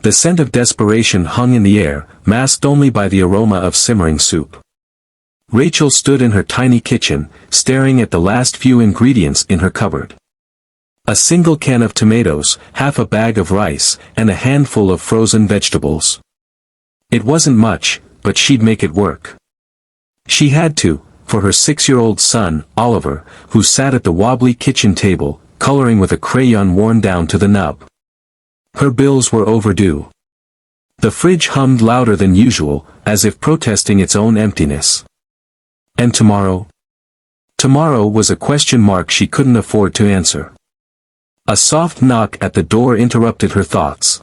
The scent of desperation hung in the air, masked only by the aroma of simmering soup. Rachel stood in her tiny kitchen, staring at the last few ingredients in her cupboard. A single can of tomatoes, half a bag of rice, and a handful of frozen vegetables. It wasn't much, but she'd make it work. She had to, for her 6-year-old son, Oliver, who sat at the wobbly kitchen table, coloring with a crayon worn down to the nub. Her bills were overdue. The fridge hummed louder than usual, as if protesting its own emptiness. And tomorrow? Tomorrow was a question mark she couldn't afford to answer. A soft knock at the door interrupted her thoughts.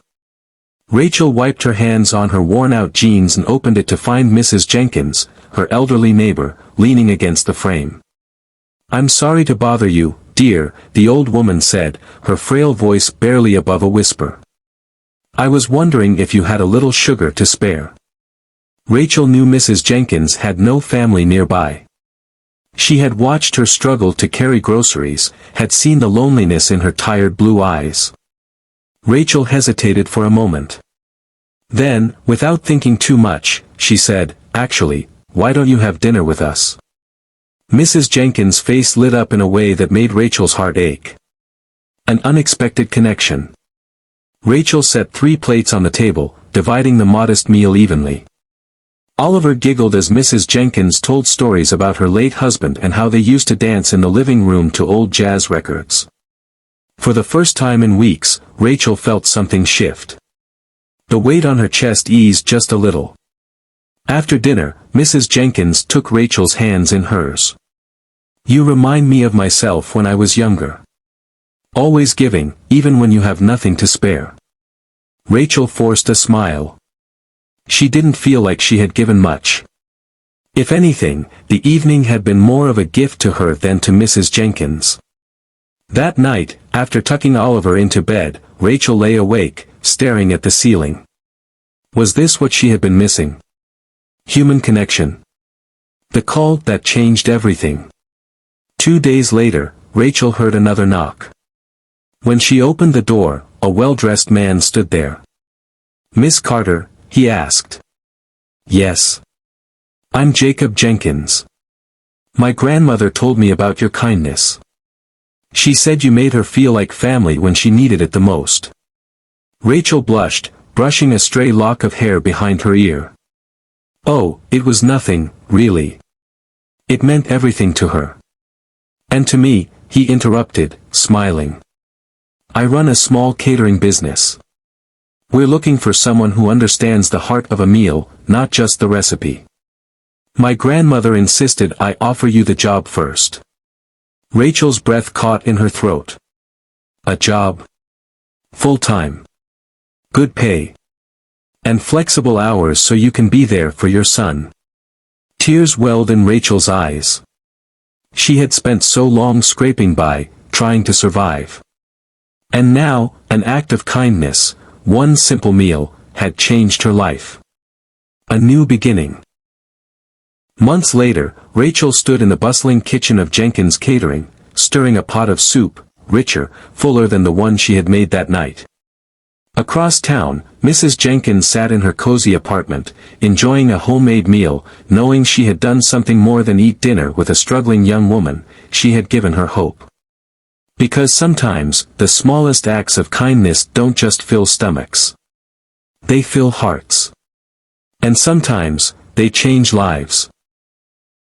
Rachel wiped her hands on her worn-out jeans and opened it to find Mrs. Jenkins, her elderly neighbor, leaning against the frame. "I'm sorry to bother you, dear," the old woman said, her frail voice barely above a whisper. "I was wondering if you had a little sugar to spare." Rachel knew Mrs. Jenkins had no family nearby. She had watched her struggle to carry groceries, had seen the loneliness in her tired blue eyes. Rachel hesitated for a moment. Then, without thinking too much, she said, "Actually, why don't you have dinner with us?" Mrs. Jenkins' face lit up in a way that made Rachel's heart ache. An unexpected connection. Rachel set 3 plates on the table, dividing the modest meal evenly. Oliver giggled as Mrs. Jenkins told stories about her late husband and how they used to dance in the living room to old jazz records. For the first time in weeks, Rachel felt something shift. The weight on her chest eased just a little. After dinner, Mrs. Jenkins took Rachel's hands in hers. "You remind me of myself when I was younger. Always giving, even when you have nothing to spare." Rachel forced a smile. She didn't feel like she had given much. If anything, the evening had been more of a gift to her than to Mrs. Jenkins. That night, after tucking Oliver into bed, Rachel lay awake, staring at the ceiling. Was this what she had been missing? Human connection. The call that changed everything. 2 days later, Rachel heard another knock. When she opened the door, a well-dressed man stood there. "Miss Carter?" he asked. "Yes. I'm Jacob Jenkins. My grandmother told me about your kindness. She said you made her feel like family when she needed it the most." Rachel blushed, brushing a stray lock of hair behind her ear. Oh, it was nothing, really. It meant everything to her. "And to me," he interrupted, smiling. "I run a small catering business. We're looking for someone who understands the heart of a meal, not just the recipe. My grandmother insisted I offer you the job first." Rachel's breath caught in her throat. "A job? Full-time? Good pay? And flexible hours so you can be there for your son?" Tears welled in Rachel's eyes. She had spent so long scraping by, trying to survive. And now, an act of kindness, one simple meal, had changed her life. A new beginning. Months later, Rachel stood in the bustling kitchen of Jenkins Catering, stirring a pot of soup, richer, fuller than the one she had made that night. Across town, Mrs. Jenkins sat in her cozy apartment, enjoying a homemade meal, knowing she had done something more than eat dinner with a struggling young woman. She had given her hope. Because sometimes, the smallest acts of kindness don't just fill stomachs. They fill hearts. And sometimes, they change lives.